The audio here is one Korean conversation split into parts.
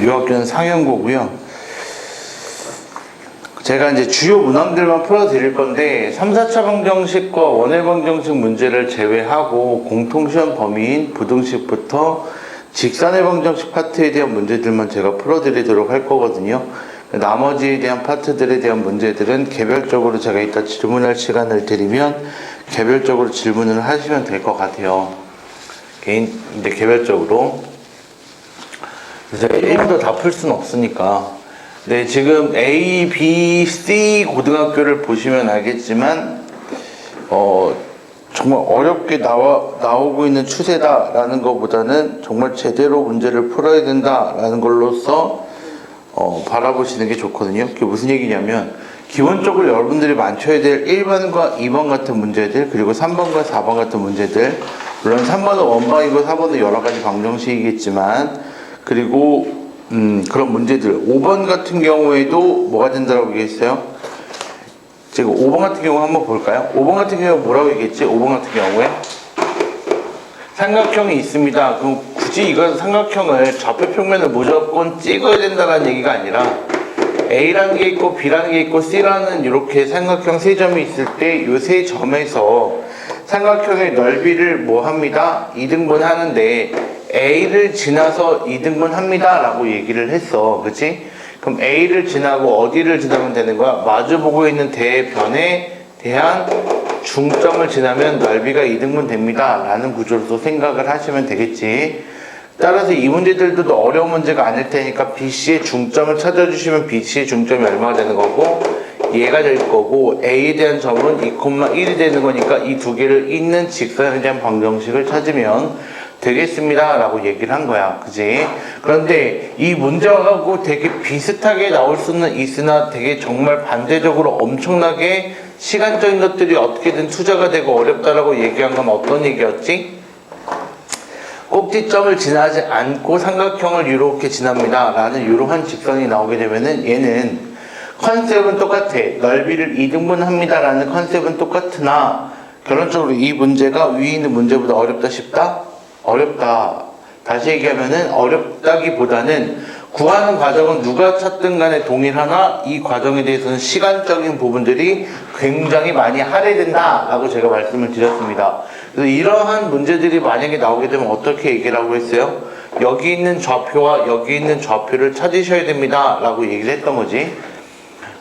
이 학교는 상연고고요. 제가 이제 주요 문항들만 풀어드릴 건데 3, 4차 방정식과 원의 방정식 문제를 제외하고 공통시험 범위인 부등식부터 직선의 방정식 파트에 대한 문제들만 제가 풀어드리도록 할 거거든요. 나머지에 대한 파트들에 대한 문제들은 개별적으로 제가 이따 질문할 시간을 드리면 개별적으로 질문을 하시면 될 것 같아요. 이제 개별적으로. 그래서 1도 다 풀 수는 없으니까. 네, 지금 A, B, C 고등학교를 보시면 알겠지만 정말 어렵게 나오고 있는 추세다라는 것보다는 정말 제대로 문제를 풀어야 된다라는 걸로서 바라보시는 게 좋거든요. 그게 무슨 얘기냐면 기본적으로 여러분들이 맞춰야 될 1번과 2번 같은 문제들, 그리고 3번과 4번 같은 문제들, 물론 3번은 원방이고 4번은 여러 가지 방정식이겠지만, 그리고 그런 문제들 5번 같은 경우에도 뭐가 된다고 얘기했어요? 제가 5번 같은 경우 한번 볼까요? 5번 같은 경우 뭐라고 얘기했지? 5번 같은 경우에 삼각형이 있습니다. 그럼 굳이 이건 삼각형을 좌표 평면을 무조건 찍어야 된다는 얘기가 아니라 A라는 게 있고 B라는 게 있고 C라는 이렇게 삼각형 세 점이 있을 때 이 세 점에서 삼각형의 넓이를 뭐 합니다? 2등분 하는데 A를 지나서 2등분 합니다 라고 얘기를 했어. 그치? 그럼 A를 지나고 어디를 지나면 되는 거야? 마주보고 있는 대변에 대한 중점을 지나면 넓이가 2등분 됩니다 라는 구조로서 생각을 하시면 되겠지. 따라서 이 문제들도 어려운 문제가 아닐 테니까 BC의 중점을 찾아주시면 BC의 중점이 얼마가 되는 거고 얘가 될 거고 A에 대한 점은 2,1이 되는 거니까 이 두 개를 잇는 직선에 대한 방정식을 찾으면 되겠습니다 라고 얘기를 한 거야. 그지? 그런데 이 문제하고 되게 비슷하게 나올 수는 있으나 되게 정말 반대적으로 엄청나게 시간적인 것들이 어떻게든 투자가 되고 어렵다라고 얘기한 건 어떤 얘기였지? 꼭지점을 지나지 않고 삼각형을 이렇게 지납니다 라는 이러한 직선이 나오게 되면은 얘는 컨셉은 똑같아. 넓이를 2등분 합니다 라는 컨셉은 똑같으나 결론적으로 이 문제가 위에 있는 문제보다 어렵다 싶다? 어렵다. 다시 얘기하면은 어렵다기보다는 구하는 과정은 누가 찾든 간에 동일하나 이 과정에 대해서는 시간적인 부분들이 굉장히 많이 할애된다 라고 제가 말씀을 드렸습니다. 그래서 이러한 문제들이 만약에 나오게 되면 어떻게 얘기를 하고 있어요? 여기 있는 좌표와 여기 있는 좌표를 찾으셔야 됩니다 라고 얘기를 했던 거지.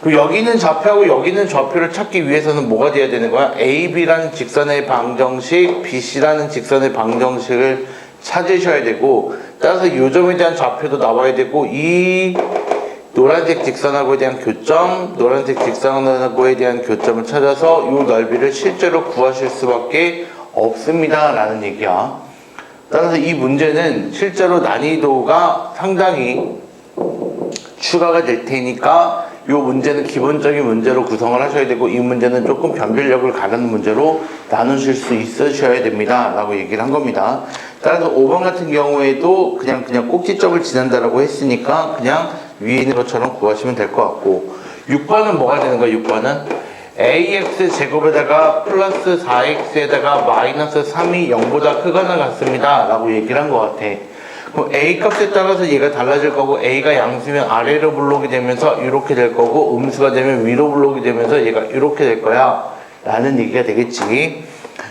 그리고 여기 있는 좌표하고 여기 있는 좌표를 찾기 위해서는 뭐가 돼야 되는 거야? AB라는 직선의 방정식, BC라는 직선의 방정식을 찾으셔야 되고, 따라서 이 점에 대한 좌표도 나와야 되고, 이 노란색 직선하고에 대한 교점, 노란색 직선하고에 대한 교점을 찾아서 이 넓이를 실제로 구하실 수밖에 없습니다 라는 얘기야. 따라서 이 문제는 실제로 난이도가 상당히 추가가 될 테니까 이 문제는 기본적인 문제로 구성을 하셔야 되고, 이 문제는 조금 변별력을 가르는 문제로 나누실 수 있으셔야 됩니다 라고 얘기를 한 겁니다. 따라서 5번 같은 경우에도 그냥 꼭지점을 지난다라고 했으니까 그냥 위에 있는 것처럼 구하시면 될 것 같고, 6번은 뭐가 되는 거야? 6번은 ax 제곱에다가 플러스 4x에다가 마이너스 3이 0보다 크거나 같습니다 라고 얘기를 한 것 같아. 그럼 a 값에 따라서 얘가 달라질 거고, a가 양수면 아래로 불러오게 되면서 이렇게 될 거고, 음수가 되면 위로 불러오게 되면서 얘가 이렇게 될 거야 라는 얘기가 되겠지.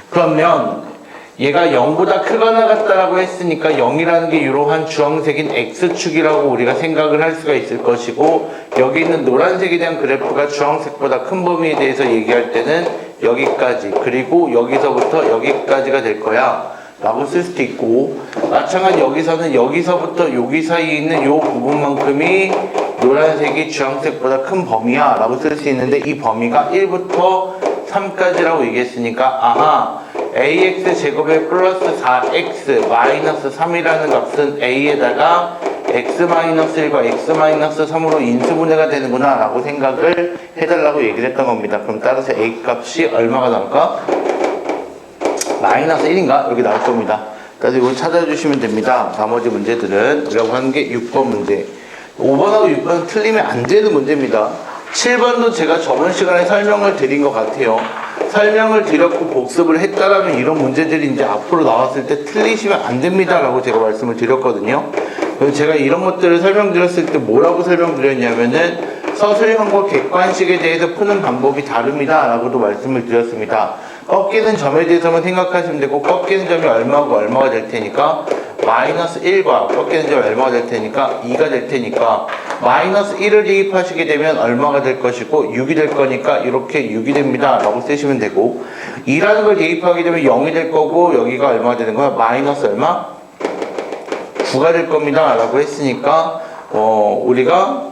그러면 얘가 0보다 크거나 같다라고 했으니까 0이라는 게 이러한 주황색인 x축이라고 우리가 생각을 할 수가 있을 것이고, 여기 있는 노란색에 대한 그래프가 주황색보다 큰 범위에 대해서 얘기할 때는 여기까지, 그리고 여기서부터 여기까지가 될 거야 라고 쓸 수도 있고, 마찬가지 여기서는 여기서부터 여기 사이에 있는 이 부분만큼이 노란색이 주황색보다 큰 범위야 라고 쓸 수 있는데, 이 범위가 1부터 3까지라고 얘기했으니까 아하, ax 제곱에 플러스 4x 마이너스 3이라는 값은 a에다가 x-1과 x-3으로 인수분해가 되는구나 라고 생각을 해달라고 얘기를 했던 겁니다. 그럼 따라서 a 값이 얼마가 나올까? 마이너스 1인가? 이렇게 나올 겁니다. 그래서 이거 찾아주시면 됩니다. 나머지 문제들은 우리가 하는 게 6번 문제. 5번하고 6번은 틀리면 안 되는 문제입니다. 7번도 제가 저번 시간에 설명을 드린 것 같아요. 설명을 드렸고 복습을 했다라면 이런 문제들이 이제 앞으로 나왔을 때 틀리시면 안 됩니다 라고 제가 말씀을 드렸거든요. 그래서 제가 이런 것들을 설명드렸을 때 뭐라고 설명드렸냐면은 서술형과 객관식에 대해서 푸는 방법이 다릅니다 라고도 말씀을 드렸습니다. 꺾이는 점에 대해서만 생각하시면 되고, 꺾이는 점이 얼마고 얼마가 될 테니까 마이너스 1과 꺾이는 점이 얼마가 될 테니까 2가 될 테니까 마이너스 1을 대입하시게 되면 얼마가 될 것이고 6이 될 거니까 이렇게 6이 됩니다 라고 쓰시면 되고, 2라는 걸 대입하게 되면 0이 될 거고 여기가 얼마가 되는 거야? 마이너스 얼마? 9가 될 겁니다 라고 했으니까 우리가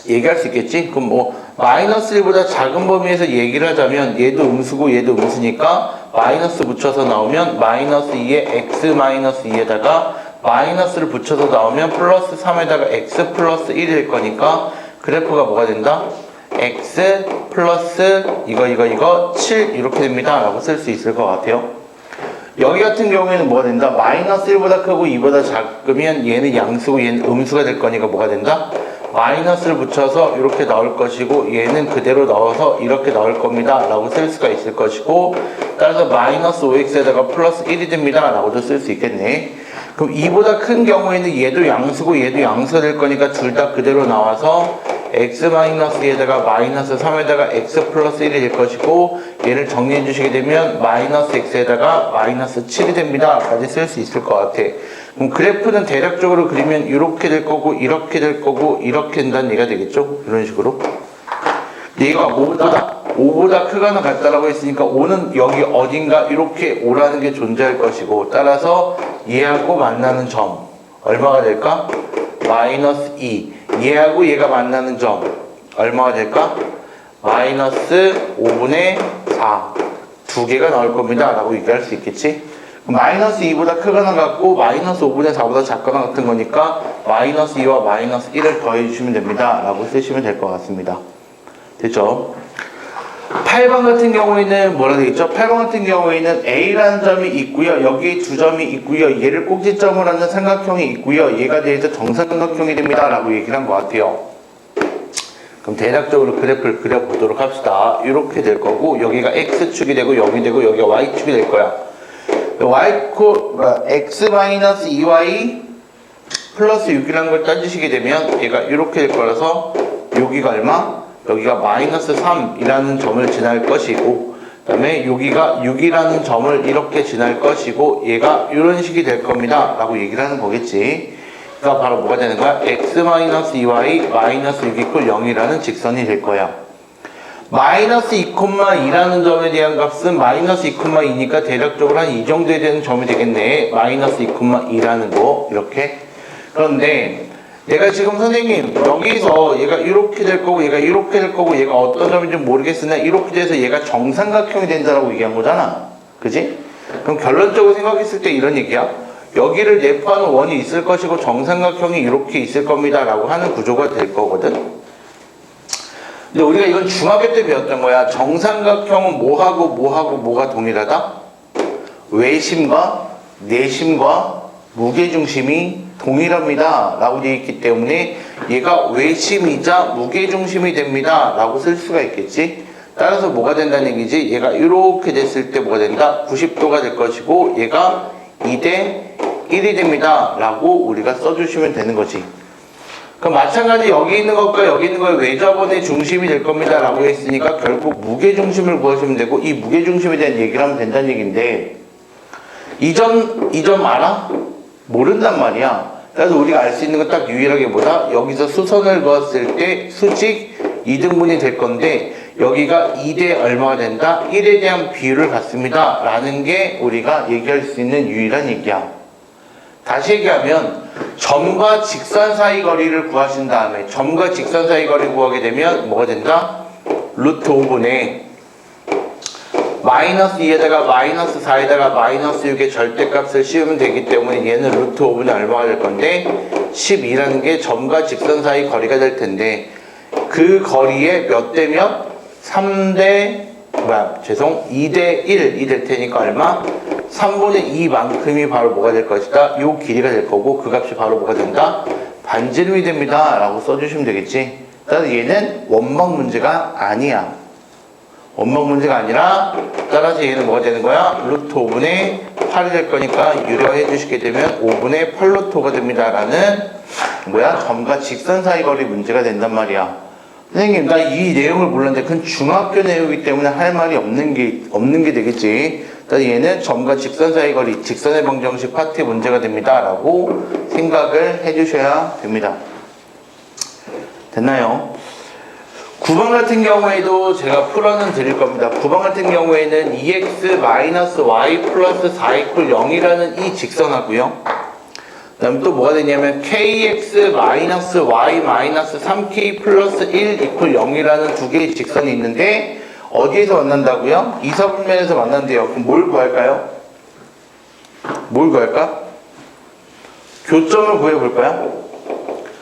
얘기할 수 있겠지? 그럼 뭐 마이너스 1보다 작은 범위에서 얘기를 하자면 얘도 음수고 얘도 음수니까 마이너스 붙여서 나오면 마이너스 2에 x 마이너스 2에다가 마이너스를 붙여서 나오면 플러스 3에다가 x 플러스 1이 될 거니까 그래프가 뭐가 된다? x 플러스 이거 7 이렇게 됩니다 라고 쓸 수 있을 것 같아요. 여기 같은 경우에는 뭐가 된다? 마이너스 1보다 크고 2보다 작으면 얘는 양수고 얘는 음수가 될 거니까 뭐가 된다? 마이너스를 붙여서 이렇게 나올 것이고 얘는 그대로 넣어서 이렇게 나올 겁니다 라고 쓸 수가 있을 것이고, 따라서 마이너스 5x에다가 플러스 1이 됩니다 라고도 쓸 수 있겠네. 그럼 2보다 큰 경우에는 얘도 양수고 얘도 양수가 될 거니까 둘 다 그대로 나와서 x 마이너스 2에다가 마이너스 3에다가 x 플러스 1이 될 것이고, 얘를 정리해 주시게 되면 마이너스 x에다가 마이너스 7이 됩니다 까지 쓸 수 있을 것 같아. 그럼 그래프는 대략적으로 그리면 이렇게 될 거고 이렇게 될 거고 이렇게 된다는 얘기가 되겠죠? 이런 식으로. 얘가 5보다 크거나 같다라고 했으니까 5는 여기 어딘가 이렇게 5라는 게 존재할 것이고, 따라서 얘하고 만나는 점 얼마가 될까? 마이너스 2. 얘하고 얘가 만나는 점 얼마가 될까? 마이너스 5분의 4. 두 개가 나올 겁니다 라고 얘기할 수 있겠지? 마이너스 2보다 크거나 같고 마이너스 5분의 4보다 작거나 같은 거니까 마이너스 2와 마이너스 1을 더해 주시면 됩니다 라고 쓰시면 될 것 같습니다. 됐죠? 8번 같은 경우에는 뭐라 되겠죠? 8번 같은 경우에는 A라는 점이 있고요, 여기 두 점이 있고요, 얘를 꼭지점으로 하는 삼각형이 있고요, 얘가 대해서 정삼각형이 됩니다 라고 얘기를 한 것 같아요. 그럼 대략적으로 그래프를 그려보도록 합시다. 이렇게 될 거고 여기가 X축이 되고 여기 되고 여기가 Y축이 될 거야. x-2y 플러스 6이라는 걸 따지시게 되면 얘가 이렇게 될 거라서 여기가 얼마? 여기가 마이너스 3이라는 점을 지날 것이고, 그 다음에 여기가 6이라는 점을 이렇게 지날 것이고 얘가 이런 식이 될 겁니다 라고 얘기를 하는 거겠지. 그러니까 바로 뭐가 되는 거야? x-2y 마이너스 6 이퀄 0이라는 직선이 될 거야. 마이너스 2,2라는 점에 대한 값은 마이너스 2,2니까 대략적으로 한 이 정도에 되는 점이 되겠네. 마이너스 2,2라는 거 이렇게. 그런데 내가 지금 선생님 여기서 얘가 이렇게 될 거고 얘가 이렇게 될 거고 얘가 어떤 점인지 모르겠으나 이렇게 돼서 얘가 정삼각형이 된다라고 얘기한 거잖아. 그지? 그럼 결론적으로 생각했을 때 이런 얘기야. 여기를 내포하는 원이 있을 것이고 정삼각형이 이렇게 있을 겁니다 라고 하는 구조가 될 거거든. 근데 우리가 이건 중학교 때 배웠던 거야. 정삼각형은 뭐가 동일하다? 외심과 내심과 무게중심이 동일합니다 라고 되어 있기 때문에 얘가 외심이자 무게중심이 됩니다 라고 쓸 수가 있겠지. 따라서 뭐가 된다는 얘기지? 얘가 이렇게 됐을 때 뭐가 된다? 90도가 될 것이고 얘가 2대 1이 됩니다 라고 우리가 써주시면 되는 거지. 그럼 마찬가지 여기 있는 것과 여기 있는 거의 외접원의 중심이 될 겁니다 라고 했으니까 결국 무게중심을 구하시면 되고, 이 무게중심에 대한 얘기를 하면 된다는 얘기인데 이 점 알아? 모른단 말이야. 그래서 우리가 알 수 있는 건 딱 유일하게 뭐다? 여기서 수선을 그었을 때 수직 2등분이 될 건데 여기가 2대 얼마가 된다? 1에 대한 비율을 갖습니다 라는 게 우리가 얘기할 수 있는 유일한 얘기야. 다시 얘기하면 점과 직선 사이 거리를 구하신 다음에 점과 직선 사이 거리를 구하게 되면 뭐가 된다? 루트 5분의 마이너스 2에다가 마이너스 4에다가 마이너스 6의 절대값을 씌우면 되기 때문에 얘는 루트 5분의 얼마가 될 건데 12라는 게 점과 직선 사이 거리가 될 텐데 그 거리에 몇 대 몇? 2대 1이 될 테니까 얼마? 3분의 2만큼이 바로 뭐가 될 것이다? 요 길이가 될 거고 그 값이 바로 뭐가 된다? 반지름이 됩니다 라고 써주시면 되겠지. 따라서 얘는 원망 문제가 아니야. 원방 문제가 아니라 따라서 얘는 뭐가 되는 거야? 루트 5분의 8이 될 거니까 유려해 주시게 되면 5분의 8루트 5가 됩니다. 라는 뭐야? 점과 직선 사이 거리 문제가 된단 말이야. 선생님, 나 이 내용을 몰랐는데 그건 중학교 내용이기 때문에 할 말이 없는 게 되겠지. 그래서 얘는 점과 직선 사이 거리, 직선의 방정식 파트의 문제가 됩니다. 라고 생각을 해주셔야 됩니다. 됐나요? 9번 같은 경우에도 제가 풀어는 드릴 겁니다. 9번 같은 경우에는 2x-y 플러스 4 이퀄 0이라는 이 직선하고요. 그 다음에 또 뭐가 되냐면 kx-y 3k 플러스 1 이퀄 0이라는 두 개의 직선이 있는데 어디에서 만난다고요? 이사분면에서 만난대요. 그럼 뭘 구할까요? 뭘 구할까? 교점을 구해볼까요?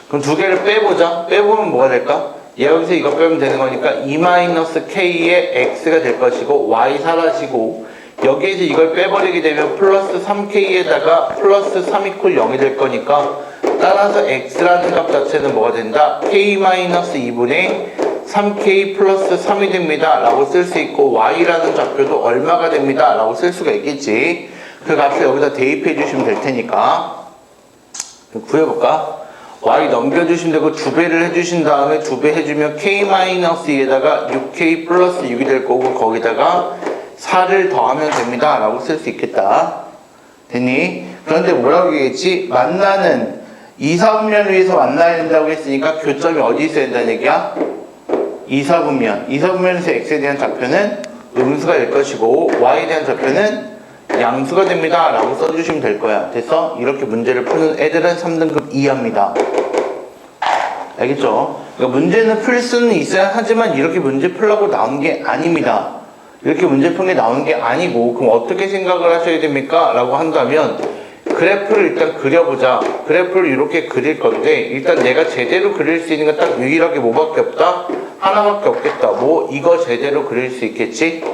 그럼 두 개를 빼보자. 빼보면 뭐가 될까? 여기서 이거 빼면 되는 거니까 2-k의 x가 될 것이고 y 사라지고 여기에서 이걸 빼버리게 되면 플러스 3k에다가 플러스 3 이퀄 0이 될 거니까 따라서 x라는 값 자체는 뭐가 된다? k-2분의 3k 플러스 3이 됩니다 라고 쓸 수 있고 y라는 좌표도 얼마가 됩니다 라고 쓸 수가 있겠지. 그 값을 여기다 대입해 주시면 될 테니까 구해볼까? y 넘겨주시면 되고 2배를 해주신 다음에 2배 해주면 k-2에다가 6k 플러스 6이 될 거고 거기다가 4를 더하면 됩니다 라고 쓸 수 있겠다. 됐니? 그런데 뭐라고 얘기했지? 만나는 2사분면을 위해서 만나야 된다고 했으니까 교점이 어디 있어야 된다는 얘기야? 2사분면에서 x에 대한 좌표는 음수가 될 것이고 y에 대한 좌표는 양수가 됩니다 라고 써주시면 될 거야. 됐어? 이렇게 문제를 푸는 애들은 3등급 이하입니다. 알겠죠? 그러니까 문제는 풀 수는 있어야 하지만 이렇게 문제 풀라고 나온 게 아닙니다. 이렇게 문제 푼 게 나온 게 아니고 그럼 어떻게 생각을 하셔야 됩니까? 라고 한다면 그래프를 일단 그려보자. 그래프를 이렇게 그릴 건데 일단 내가 제대로 그릴 수 있는 건 딱 유일하게 뭐밖에 없다? 하나밖에 없겠다. 뭐 이거 제대로 그릴 수 있겠지?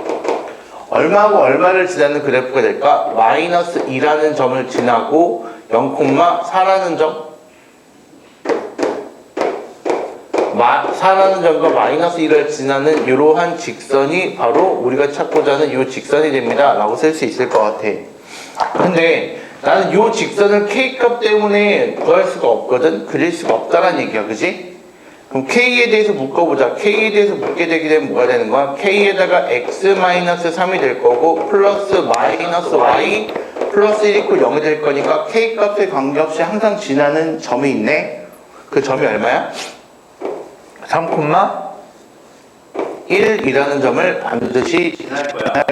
얼마하고 얼마를 지나는 그래프가 될까? 마이너스 2라는 점을 지나고 0,4라는 점 4라는 점과 마이너스 1을 지나는 이러한 직선이 바로 우리가 찾고자 하는 이 직선이 됩니다 라고 쓸 수 있을 것 같아. 근데 나는 이 직선을 K값 때문에 구할 수가 없거든? 그릴 수가 없다라는 얘기야. 그지? 그럼 K에 대해서 묶어보자. K에 대해서 묶게 되게 되면 뭐가 되는 거야? K에다가 X-3이 될 거고 플러스 마이너스 Y 플러스 1 이퀄 0이 될 거니까 K값에 관계없이 항상 지나는 점이 있네? 그 점이 얼마야? 3,1이라는 점을 반드시 지날 거야.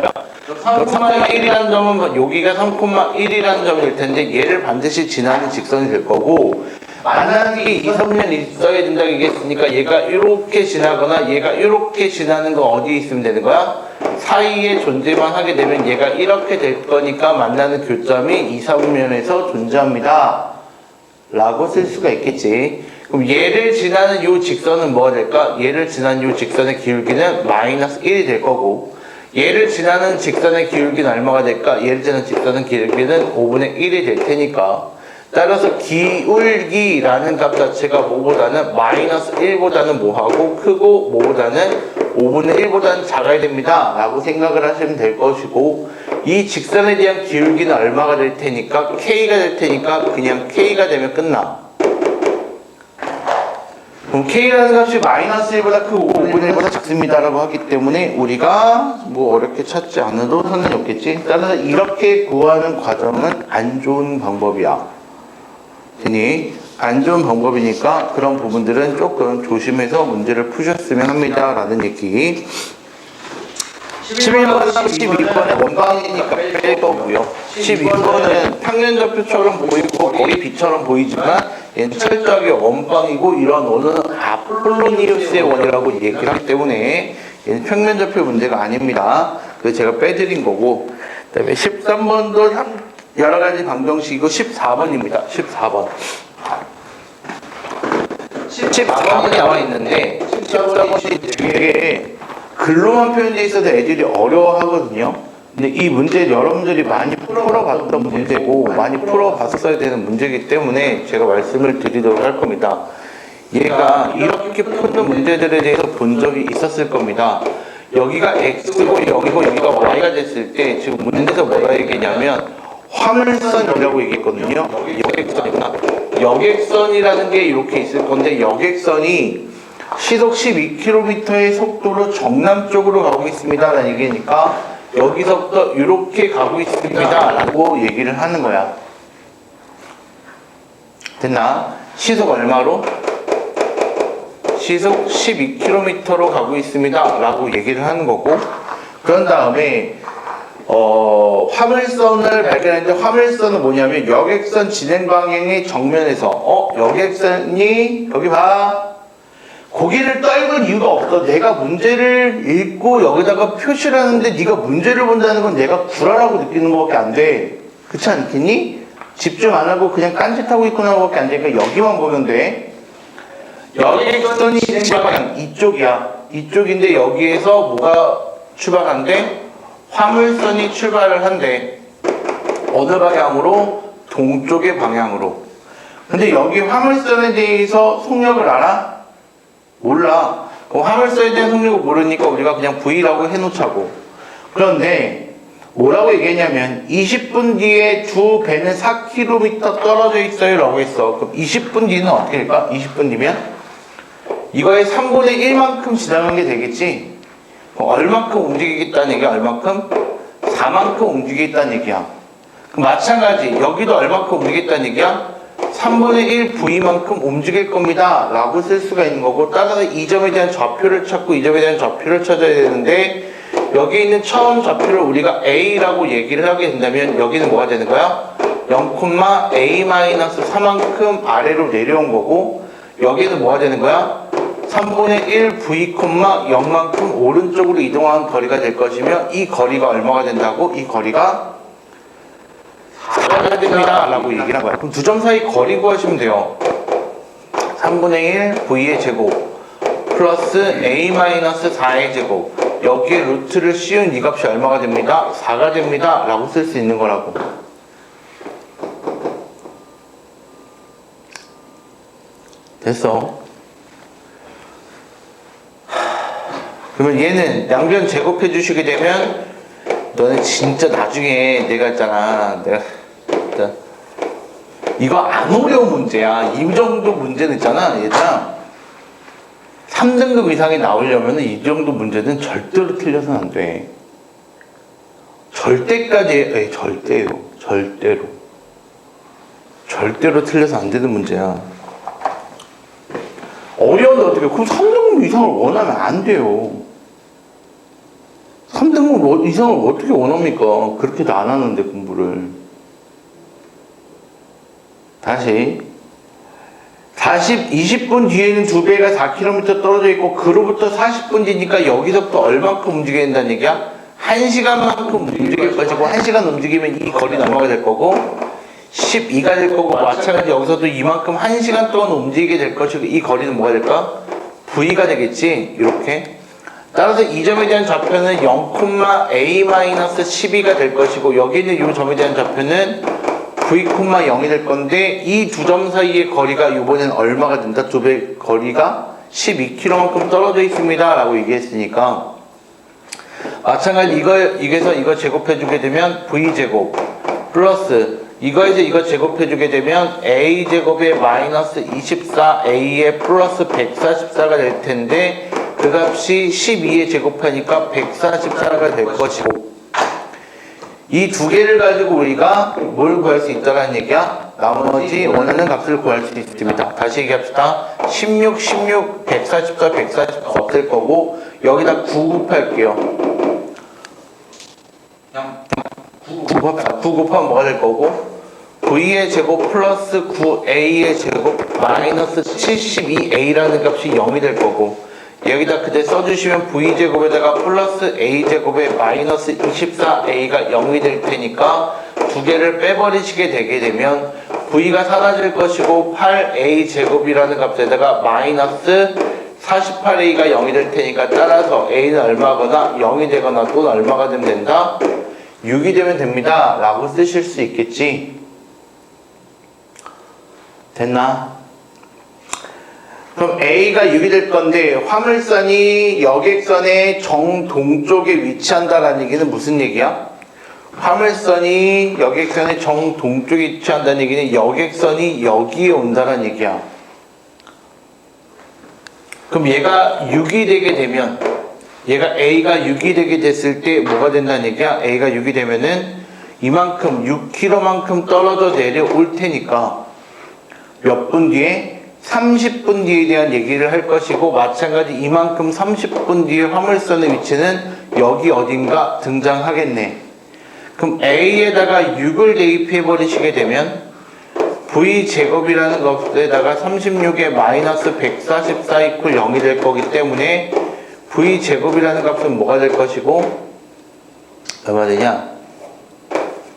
3,1이라는 점은 여기가 3,1이라는 점이 될 텐데 얘를 반드시 지나는 직선이 될 거고 만약에 2, 3년 있어야 된다고 얘기했으니까 얘가 이렇게 지나거나 얘가 이렇게 지나는 거 어디에 있으면 되는 거야? 사이에 존재만 하게 되면 얘가 이렇게 될 거니까 만나는 교점이 2, 3면에서 존재합니다 라고 쓸 수가 있겠지. 그럼 얘를 지나는 이 직선은 뭐가 될까? 얘를 지나는 이 직선의 기울기는 마이너스 1이 될 거고 얘를 지나는 직선의 기울기는 얼마가 될까? 얘를 지나는 직선의 기울기는 5분의 1이 될 테니까 따라서 기울기라는 값 자체가 뭐보다는 마이너스 1보다는 뭐하고 크고 뭐보다는 5분의 1보다는 작아야 됩니다 라고 생각을 하시면 될 것이고 이 직선에 대한 기울기는 얼마가 될 테니까 K가 될 테니까 그냥 K가 되면 끝나. 그럼 K라는 값이 마이너스 1보다 크고 5분의 1보다 작습니다 라고 하기 때문에 우리가 뭐 어렵게 찾지 않아도 상관이 없겠지. 따라서 이렇게 구하는 과정은 안 좋은 방법이야. 되니 안 좋은 방법이니까 그런 부분들은 조금 조심해서 문제를 푸셨으면 합니다 라는 얘기. 11번은 12번은 원방이니까 뺄 거고요. 12번은 평면좌표처럼 보이고 거의 B처럼 보이지만 얘는 철저하게 원방이고 이런 원은 아폴로니우스의 원이라고 얘기를 하기 때문에 얘는 평면좌표 문제가 아닙니다. 그래서 제가 빼드린 거고 그 다음에 13번도 여러가지 방정식이고 14번입니다. 14번 14번이 나와 있는데 14번이 되게 글로만 표현되어 있어서 애들이 어려워하거든요. 근데 이 문제 여러분들이 많이 풀어봤던 문제고 많이 풀어봤어야 되는 문제이기 때문에 제가 말씀을 드리도록 할 겁니다. 얘가 이렇게 푸는 문제들에 대해서 본 적이 있었을 겁니다. 여기가 x고 여기가 y가 됐을 때 지금 문제에서 뭐라 얘기했냐면 화물선이라고 얘기했거든요. 여객선이구나. 여객선이라는 게 이렇게 있을 건데 여객선이 시속 12km의 속도로 정남 쪽으로 가고 있습니다 라는 얘기니까 여기서부터 이렇게 가고 있습니다 라고 얘기를 하는 거야. 됐나? 시속 얼마로? 시속 12km로 가고 있습니다 라고 얘기를 하는 거고, 그런 다음에 화물선을 발견했는데 화물선은 뭐냐면 여객선 진행 방향의 정면에서 여객선이 여기 봐, 고개를 떨굴 이유가 없어. 내가 문제를 읽고 여기다가 표시를 하는데 네가 문제를 본다는 건 내가 구라라고 느끼는 것밖에 안 돼. 그렇지 않겠니? 집중 안 하고 그냥 딴짓하고 있구나 것밖에 안 되니까 여기만 보면 돼. 여객선이 진행 방향 이쪽이야. 이쪽인데 여기에서 뭐가 출발한대? 화물선이 출발을 한대. 어느 방향으로? 동쪽의 방향으로. 근데 여기 화물선에 대해서 속력을 알아? 몰라. 그럼 화물선에 대한 속력을 모르니까 우리가 그냥 V라고 해놓자고. 그런데 뭐라고 얘기했냐면 20분 뒤에 두 배는 4km 떨어져 있어요 라고 했어. 그럼 20분 뒤는 어떻게 될까? 20분 뒤면 이거의 3분의 1만큼 지나간 게 되겠지? 얼만큼 움직이겠다는 얘기야? 얼만큼? 4만큼 움직이겠다는 얘기야. 그럼 마찬가지 여기도 얼만큼 움직이겠다는 얘기야? 3분의 1 V만큼 움직일 겁니다 라고 쓸 수가 있는 거고, 따라서 이 점에 대한 좌표를 찾고 이 점에 대한 좌표를 찾아야 되는데 여기 있는 처음 좌표를 우리가 A라고 얘기를 하게 된다면 여기는 뭐가 되는 거야? 0,A-4만큼 아래로 내려온 거고, 여기는 뭐가 되는 거야? 3분의 1 V, 0만큼 오른쪽으로 이동한 거리가 될 것이며, 이 거리가 얼마가 된다고? 이 거리가 4가 됩니다 라고 얘기를 한 거야. 그럼 두 점 사이 거리 구하시면 돼요. 3분의 1 V의 제곱 플러스 A-4의 제곱, 여기에 루트를 씌운 이 값이 얼마가 됩니다? 4가 됩니다 라고 쓸 수 있는 거라고. 됐어. 그러면 얘는 양변 제곱해 주시게 되면 너는 진짜 나중에 내가 있잖아, 이거 안 어려운 문제야. 이 정도 문제는 있잖아 얘들아, 3등급 이상이 나오려면 이 정도 문제는 절대로 틀려서는 안 돼. 절대로 틀려서 안 되는 문제야. 어려운데 어떻게, 그럼 3등급 이상을 원하면 안 돼요. 3등급 이상을 어떻게 원합니까? 그렇게도 안 하는데 공부를. 다시 20분 뒤에는 두 배가 4km 떨어져 있고, 그로부터 40분 뒤니까 여기서부터 얼만큼 움직여야 된다는 얘기야? 1시간만큼 움직일 것이고, 1시간 움직이면 이 거리 넘어가 될 거고 12가 될 거고, 마찬가지 여기서도 이만큼 1시간 동안 움직이게 될 것이고, 이 거리는 뭐가 될까? V가 되겠지? 이렇게. 따라서 이 점에 대한 좌표는 0,A-12가 될 것이고, 여기 있는 이 점에 대한 좌표는 V,0이 될 건데, 이 두 점 사이의 거리가 이번엔 얼마가 된다? 두 배 거리가 12km만큼 떨어져 있습니다 라고 얘기했으니까, 마찬가지 이거 제곱해주게 되면 V제곱 플러스 이거에서 이거 제곱해주게 되면 A제곱에 마이너스 24A에 플러스 144가 될 텐데, 그 값이 12에 제곱하니까 144가 될 것이고, 이 두 개를 가지고 우리가 뭘 구할 수 있다는 얘기야? 나머지 원하는 값을 구할 수 있습니다. 다시 얘기합시다. 16, 144, 144 없을 거고, 여기다 9 곱할게요. 그냥 9 곱하면 뭐가 될 거고, V의 제곱 플러스 9A의 제곱 마이너스 72A라는 값이 0이 될 거고, 여기다 그대로 써주시면 V제곱에다가 플러스 A제곱에 마이너스 24A가 0이 될 테니까 두 개를 빼버리시게 되게 되면 V가 사라질 것이고, 8A제곱이라는 값에다가 마이너스 48A가 0이 될 테니까, 따라서 A는 얼마거나 0이 되거나 또는 얼마가 되면 된다? 6이 되면 됩니다 라고 쓰실 수 있겠지. 됐나? 그럼 A가 6이 될 건데 화물선이 여객선의 정동쪽에 위치한다라는 얘기는 무슨 얘기야? 화물선이 여객선의 정동쪽에 위치한다는 얘기는 여객선이 여기에 온다는 얘기야. 그럼 얘가 6이 되게 되면 얘가 A가 6이 되게 됐을 때 뭐가 된다는 얘기야? A가 6이 되면은 이만큼 6km만큼 떨어져 내려올 테니까 몇 분 뒤에? 30분 뒤에 대한 얘기를 할 것이고, 마찬가지 이만큼 30분 뒤에 화물선의 위치는 여기 어딘가 등장하겠네. 그럼 A에다가 6을 대입해 버리시게 되면 V제곱이라는 것에다가 36에 마이너스 144 이퀄 0이 될 거기 때문에 V제곱이라는 값은 뭐가 될 것이고, 얼마 되냐?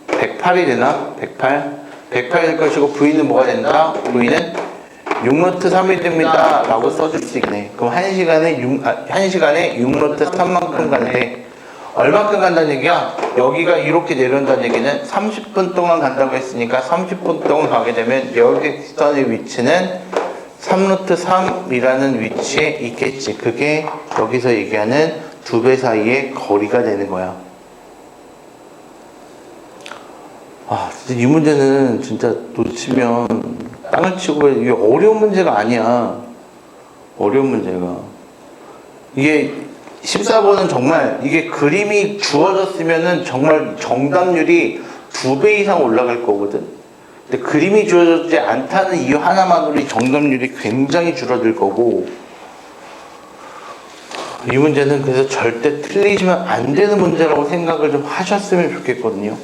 108이 되나? 108이 될 것이고, V는 뭐가 된다? V는 6루트 3이 됩니다 라고 써줄 수 있네. 그럼 1시간에 6루트 3만큼 가는데 얼마큼 간다는 얘기야? 여기가 이렇게 내려온다는 얘기는 30분 동안 간다고 했으니까 30분 동안 가게 되면 여객선의 위치는 3루트 3이라는 위치에 있겠지. 그게 여기서 얘기하는 두 배 사이의 거리가 되는 거야. 아, 진짜 이 문제는 진짜 놓치면 땅을 치고, 이게 어려운 문제가 아니야. 어려운 문제가. 이게 14번은 정말 이게 그림이 주어졌으면은 정말 정답률이 2배 이상 올라갈 거거든. 근데 그림이 주어졌지 않다는 이유 하나만으로 이 정답률이 굉장히 줄어들 거고, 이 문제는 그래서 절대 틀리시면 안 되는 문제라고 생각을 좀 하셨으면 좋겠거든요.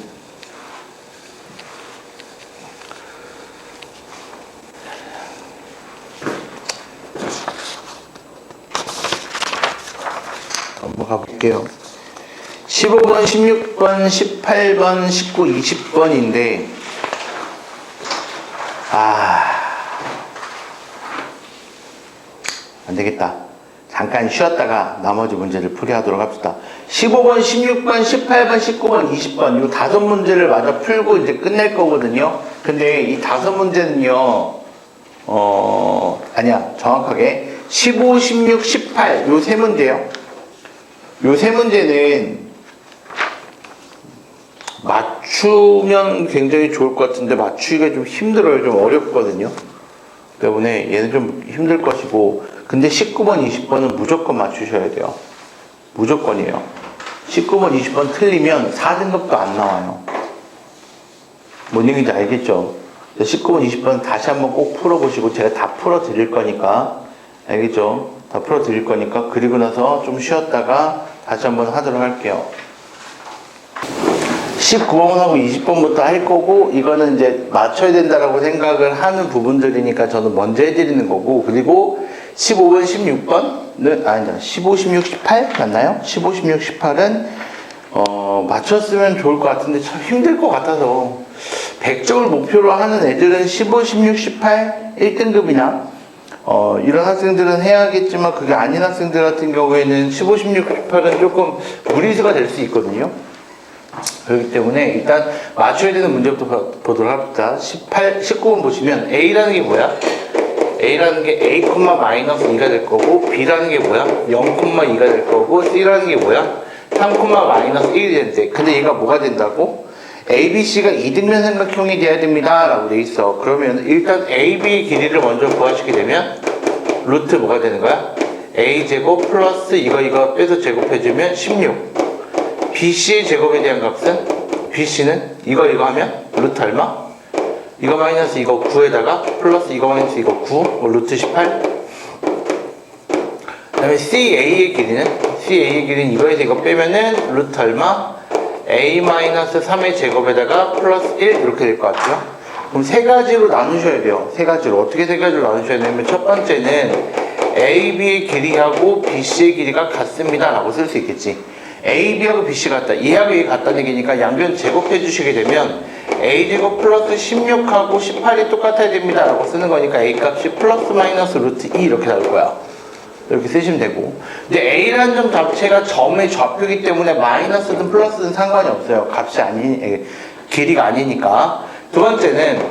한번 가볼게요. 15번, 16번, 18번, 19, 20번인데 안되겠다. 잠깐 쉬었다가 나머지 문제를 풀이하도록 합시다. 15번, 16번, 18번, 19번, 20번 이 5문제를 마저 풀고 이제 끝낼 거거든요. 근데 이 5문제는요 아니야, 정확하게 15, 16, 18 요 3문제요. 요 3문제는 맞추면 굉장히 좋을 것 같은데 맞추기가 좀 힘들어요. 좀 어렵거든요. 때문에 얘는 좀 힘들 것이고, 근데 19번, 20번은 무조건 맞추셔야 돼요. 무조건이에요. 19번, 20번 틀리면 4등급도 안 나와요. 뭔 얘기인지 알겠죠? 19번, 20번 다시 한번 꼭 풀어보시고, 제가 다 풀어드릴 거니까, 알겠죠? 다 풀어드릴 거니까, 그리고 나서 좀 쉬었다가 다시 한번 하도록 할게요. 19번하고 20번부터 할 거고, 이거는 이제 맞춰야 된다라고 생각을 하는 부분들이니까 저는 먼저 해드리는 거고, 그리고 15번, 16번은, 아니다, 15, 16, 18 맞나요? 15, 16, 18은, 맞췄으면 좋을 것 같은데 참 힘들 것 같아서, 100점을 목표로 하는 애들은 15, 16, 18, 1등급이나, 이런 학생들은 해야겠지만, 그게 아닌 학생들 같은 경우에는 15, 16, 18은 조금 무리수가 될 수 있거든요. 그렇기 때문에 일단 맞춰야 되는 문제부터 보도록 합시다. 19번 보시면 A라는 게 뭐야? A라는 게 A, 마이너스 2가 될 거고, B라는 게 뭐야? 0,2가 될 거고, C라는 게 뭐야? 3, 마이너스 1이 되는데, 근데 얘가 뭐가 된다고? A, B, C가 이등변 삼각형이 돼야 됩니다 라고 돼 있어. 그러면 일단 A, B의 길이를 먼저 구하시게 되면 루트 뭐가 되는 거야? A제곱 플러스 이거 빼서 제곱해주면 16. BC의 제곱에 대한 값은 BC는 이거 하면 루트 얼마? 이거 마이너스 이거 9에다가 플러스 이거 마이너스 이거 9 루트 18. 그 다음에 CA의 길이는 이거에서 이거 빼면은 루트 얼마? A 마이너스 3의 제곱에다가 플러스 1 이렇게 될 것 같죠? 그럼 세 가지로 나누셔야 돼요. 세 가지로. 어떻게 세 가지로 나누셔야 되냐면 첫 번째는 AB의 길이하고 BC의 길이가 같습니다 라고 쓸 수 있겠지. AB하고 BC 같다. 얘하고 얘 같다는 얘기니까 양변 제곱해 주시게 되면 A제곱 플러스 16하고 18이 똑같아야 됩니다 라고 쓰는 거니까 A값이 플러스 마이너스 루트 2 이렇게 나올 거야. 이렇게 쓰시면 되고, 근데 A라는 점 자체가 점의 좌표이기 때문에 마이너스든 플러스든 상관이 없어요. 값이 길이가 아니니까. 두 번째는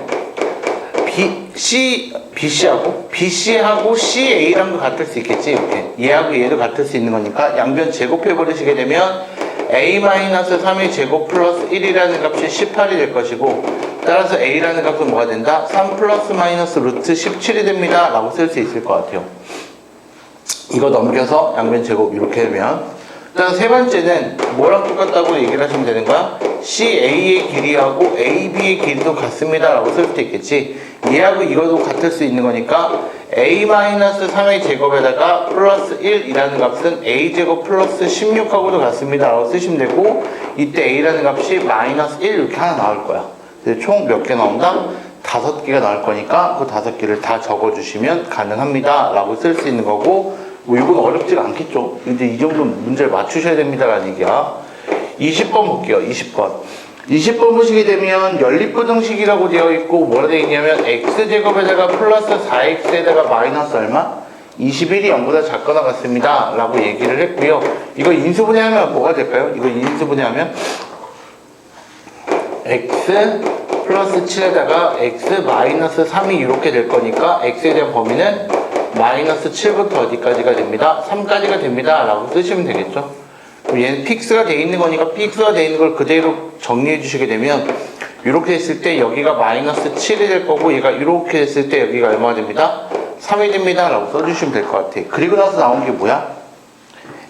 BC하고 CA랑도 같을 수 있겠지. 이렇게 얘하고 얘도 같을 수 있는 거니까 양변 제곱해 버리시게 되면 A-3의 제곱 플러스 1이라는 값이 18이 될 것이고, 따라서 A라는 값은 뭐가 된다? 3 플러스 마이너스 루트 17이 됩니다 라고 쓸 수 있을 것 같아요. 이거 넘겨서 양변 제곱 이렇게 하면, 일단 세 번째는 뭐랑 똑같다고 얘기를 하시면 되는 거야? CA의 길이하고 AB의 길이도 같습니다 라고 쓸 수도 있겠지. 얘하고 이거도 같을 수 있는 거니까 A-3의 제곱에다가 플러스 1이라는 값은 A제곱 플러스 16하고도 같습니다 라고 쓰시면 되고, 이때 A라는 값이 마이너스 1 이렇게 하나 나올 거야. 그래서 총 몇 개 나온다? 5개가 나올 거니까 그 5개를 다 적어주시면 가능합니다 라고 쓸 수 있는 거고, 뭐 이건 어렵지가 않겠죠. 근데 이 정도 문제를 맞추셔야 됩니다라는 얘기야. 20번 볼게요. 20번 보시게 되면 연립부등식이라고 되어 있고, 뭐라 되어 있냐면 x제곱에다가 플러스 4x에다가 마이너스 얼마? 21이 0보다 작거나 같습니다 라고 얘기를 했고요. 이거 인수분해하면 뭐가 될까요? 이거 인수분해하면 x 플러스 7에다가 x 마이너스 3이 이렇게 될 거니까 x에 대한 범위는 마이너스 7부터 어디까지가 됩니다? 3까지가 됩니다 라고 쓰시면 되겠죠. 그럼 얘는 픽스가 되어 있는 거니까 픽스가 되어 있는 걸 그대로 정리해 주시게 되면, 이렇게 했을 때 여기가 마이너스 7이 될 거고, 얘가 이렇게 했을 때 여기가 얼마가 됩니다? 3이 됩니다 라고 써주시면 될 것 같아. 그리고 나서 나온 게 뭐야?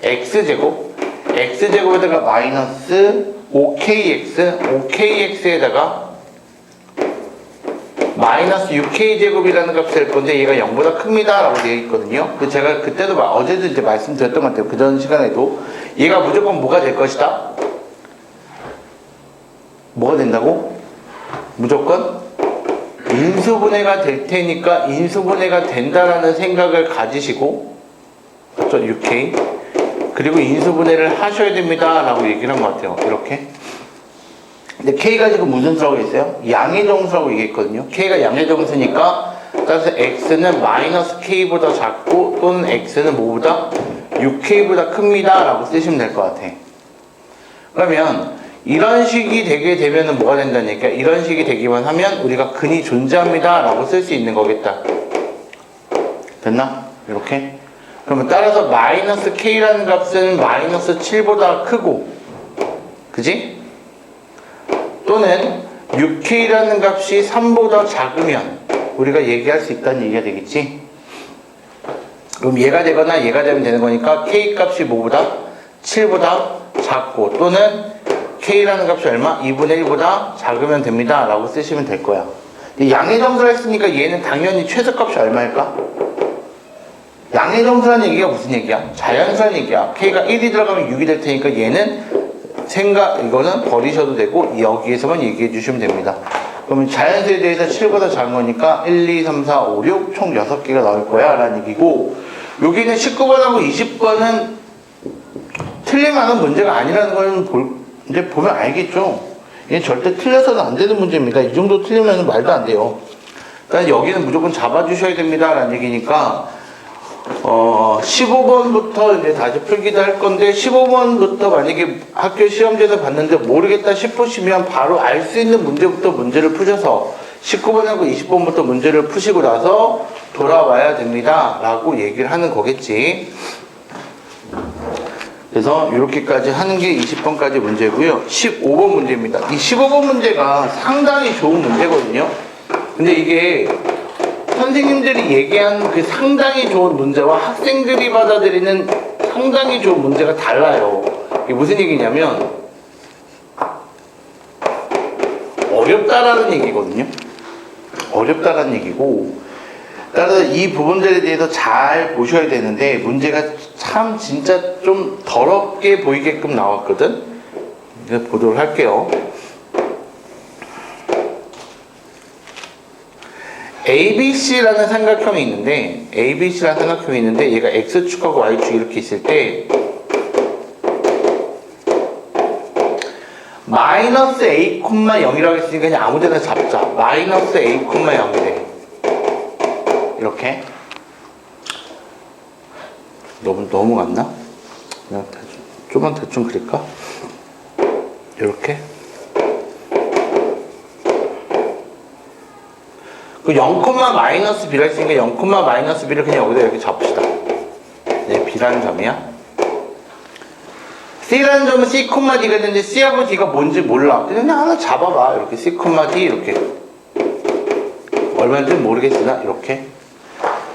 x제곱에다가 마이너스 5kx에다가 마이너스 6k제곱이라는 값이 될 건데, 얘가 0보다 큽니다 라고 되어 있거든요. 제가 그때도 어제도 이제 말씀드렸던 것 같아요. 그 전 시간에도 얘가 무조건 뭐가 될 것이다? 뭐가 된다고? 무조건 인수분해가 될 테니까 인수분해가 된다라는 생각을 가지시고, 그렇죠? 6k 그리고 인수분해를 하셔야 됩니다 라고 얘기를 한 것 같아요. 이렇게. 근데 K가 지금 무슨 수라고 했어요? 양의 정수라고 얘기했거든요. K가 양의 정수니까, 따라서 X는 마이너스 K보다 작고, 또는 X는 뭐보다? 6K보다 큽니다 라고 쓰시면 될 것 같아. 그러면 이런 식이 되게 되면은 뭐가 된다는 얘기야? 이런 식이 되기만 하면 우리가 근이 존재합니다 라고 쓸 수 있는 거겠다. 됐나? 이렇게. 그러면 따라서 마이너스 K라는 값은 마이너스 7보다 크고, 그지? 또는 6K라는 값이 3보다 작으면 우리가 얘기할 수 있다는 얘기가 되겠지. 그럼 얘가 되거나 얘가 되면 되는 거니까 K 값이 뭐보다? 7보다 작고, 또는 K라는 값이 얼마? 2분의 1보다 작으면 됩니다 라고 쓰시면 될 거야. 양의 정수라 했으니까 얘는 당연히 최소값이 얼마일까? 양의 정수라는 얘기가 무슨 얘기야? 자연수라는 얘기야. K가 1이 들어가면 6이 될 테니까 얘는 이거는 버리셔도 되고 여기에서만 얘기해 주시면 됩니다. 그러면 자연수에 대해서 7보다 작은 거니까 1, 2, 3, 4, 5, 6 총 6개가 나올 거야 라는 얘기고, 여기는 19번하고 20번은 틀릴만한 문제가 아니라는 걸 이제 보면 알겠죠. 이게 절대 틀려서는 안 되는 문제입니다. 이 정도 틀리면 말도 안 돼요. 그러니까 여기는 무조건 잡아주셔야 됩니다 라는 얘기니까, 15번부터 이제 다시 풀기도 할 건데, 15번부터 만약에 학교 시험지에서 봤는데 모르겠다 싶으시면 바로 알 수 있는 문제부터 문제를 푸셔서 19번하고 20번부터 문제를 푸시고 나서 돌아와야 됩니다 라고 얘기를 하는 거겠지. 그래서 이렇게까지 하는 게 20번까지 문제고요. 15번 문제입니다. 이 15번 문제가 상당히 좋은 문제거든요. 근데 이게 선생님들이 얘기한 그 상당히 좋은 문제와 학생들이 받아들이는 상당히 좋은 문제가 달라요. 이게 무슨 얘기냐면 어렵다라는 얘기거든요. 어렵다라는 얘기고, 따라서 이 부분들에 대해서 잘 보셔야 되는데, 문제가 참 진짜 좀 더럽게 보이게끔 나왔거든. 이제 보도록 할게요. ABC라는 삼각형이 있는데, ABC라는 삼각형이 있는데, 얘가 X축하고 Y축 이렇게 있을 때, 마이너스 A,0이라고 했으니까 그냥 아무 데나 잡자. 마이너스 A,0이래. 이렇게. 너무 같나? 그냥 좀만 대충 그릴까? 이렇게. 그 0,-b가 있으니까 0,-b를 그냥 여기다 이렇게 잡읍시다. 네, b라는 점이야. C라는 점은 C, D가 있는데 C하고 D가 뭔지 몰라. 그냥 하나 잡아봐. 이렇게 C, D 이렇게. 얼마인지 모르겠으나 이렇게.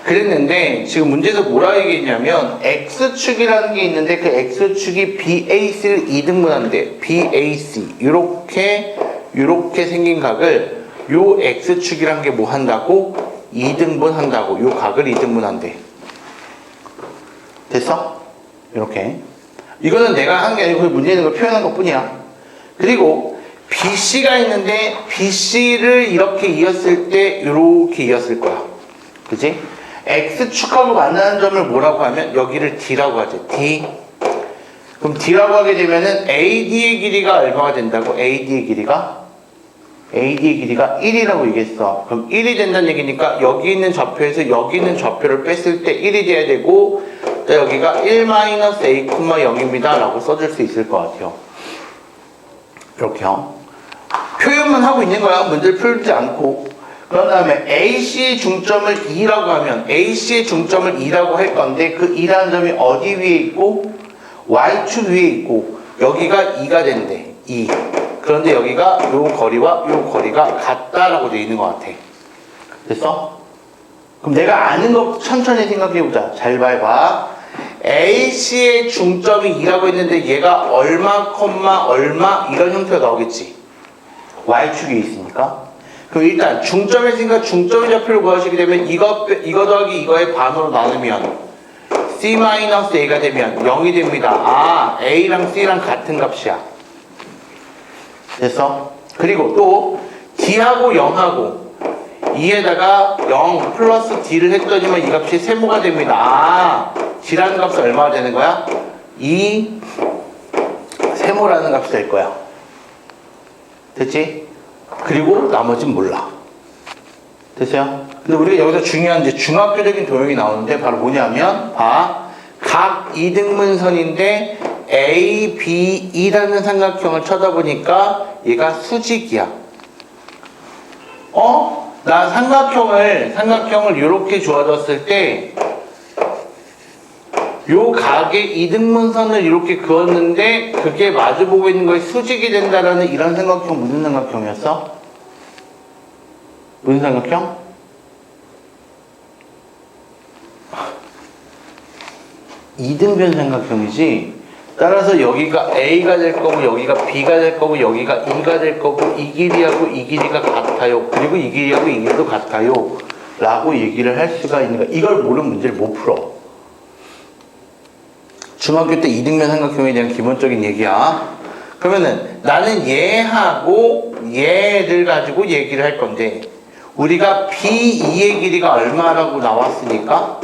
그랬는데 지금 문제에서 뭐라 얘기했냐면 X축이라는 게 있는데 그 X축이 BAC를 2등분한대. BAC. 요렇게 생긴 각을 요 X축이란 게 뭐 한다고? 2등분 한다고. 요 각을 2등분 한대. 됐어? 이렇게. 이거는 내가 한 게 아니고 문제에 있는 걸 표현한 것 뿐이야. 그리고 BC가 있는데 BC를 이렇게 이었을 때 이렇게 이었을 거야. 그치? X축하고 만나는 점을 뭐라고 하면 여기를 D라고 하지. D. 그럼 D라고 하게 되면은 AD의 길이가 얼마가 된다고? AD의 길이가 1이라고 얘기했어. 그럼 1이 된다는 얘기니까 여기 있는 좌표에서 여기 있는 좌표를 뺐을 때 1이 돼야 되고 여기가 1-a,0입니다 라고 써줄 수 있을 것 같아요. 이렇게요. 표현만 하고 있는 거야. 문제를 풀지 않고. 그런 다음에 AC의 중점을 2라고 하면 AC의 중점을 2라고 할 건데 그 2라는 점이 어디 위에 있고 Y축 위에 있고 여기가 2가 된대. 2. 그런데 여기가 요 거리와 요 거리가 같다라고 되어 있는 것 같아. 됐어? 그럼 내가 아는 거 천천히 생각해보자. 잘 봐봐. AC의 중점이 2라고 했는데 얘가 얼마, 얼마 이런 형태가 나오겠지. Y축이 있으니까. 그럼 일단 중점의 생각, 중점의 좌표를 구하시게 되면 이거 더하기 이거의 반으로 나누면 C-A가 되면 0이 됩니다. 아, A랑 C랑 같은 값이야. 됐어? 그리고 또 D하고 0하고 2에다가 0 플러스 D를 했더니만 이 값이 세모가 됩니다. 아, D라는 값은 얼마가 되는 거야? 2 세모라는 값이 될 거야. 됐지? 그리고 나머지는 몰라. 됐어요? 근데 우리가 여기서 중요한 이제 중학교적인 도형이 나오는데 바로 뭐냐면 각 2등분선인데 A, B, E라는 삼각형을 쳐다보니까 얘가 수직이야. 나 삼각형을 이렇게 주어졌을 때 요 각의 2등분선을 이렇게 그었는데 그게 마주보고 있는 거에 수직이 된다라는 이런 삼각형 무슨 삼각형이었어? 무슨 삼각형? 이등변 삼각형이지. 따라서 여기가 A가 될 거고 여기가 B가 될 거고 여기가 E가 될 거고 이 길이하고 이 길이가 같아요. 그리고 이 길이하고 이 길이도 같아요. 라고 얘기를 할 수가 있는 거야. 이걸 모르는 문제를 못 풀어. 중학교 때 이등변 삼각형에 대한 기본적인 얘기야. 그러면은 나는 얘하고 얘를 가지고 얘기를 할 건데 우리가 B2의 길이가 얼마라고 나왔으니까